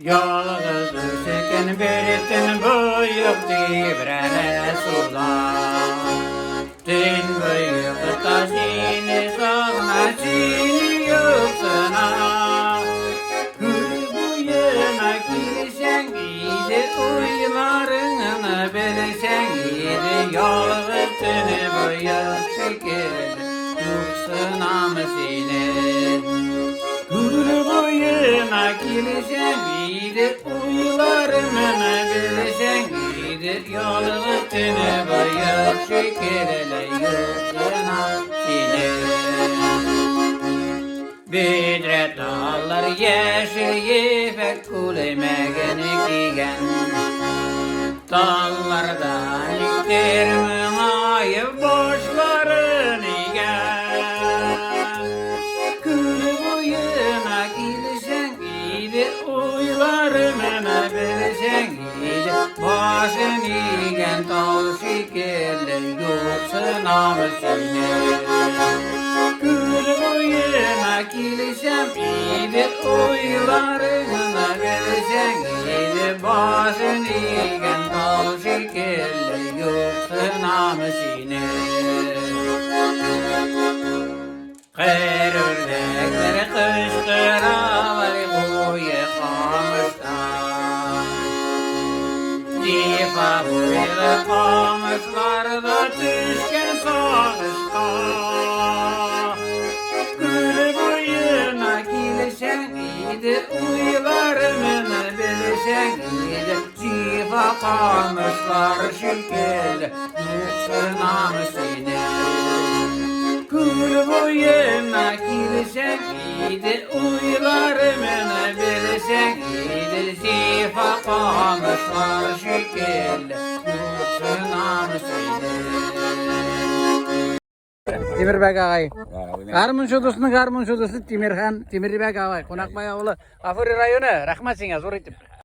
Yalnız düşeken beritin büyük dibrene sular. Din büyük taşini sağına çini yüksüna. Gül bu yana girişen gidi uylarını bilişen gidi. Yalnız tini büyük şekil yüksüna mısine. Gül boyuna kilişen gidir, uylarımını bilişen gidir. Yolunu bayır şekerle yurtuna sinir. Bidret dağlar yeşil yifek kulemegeni giyen. Dağlardan iktirmin ayıp boşların igen. Uylarımına bilişen gidi. Başın igen tol şekerli yoksa namusine. Gül boyuna kilişen gidi. Uylarımına bilişen gidi. Başın igen tol şekerli yoksa namusine. Kır ördekleri kışkıralar boyu kamışlar. Cifa boyu kamışlarda düşken sağışka. Gül boyuna kilişen gidi. Uylarımını bilişen gidi. Cifa kamışlar şekil yoksa namusine. Gül boyuna kilişen gidi. Uylarımını bilişen gidi. Zifa kamışlar şekil yoksa namusine. Temirbek ağay. Garmın şudusu Temirhan Temirbek ağay. Konakbay oğlu. Gafuri rayonu. Rahmat sine zor etip.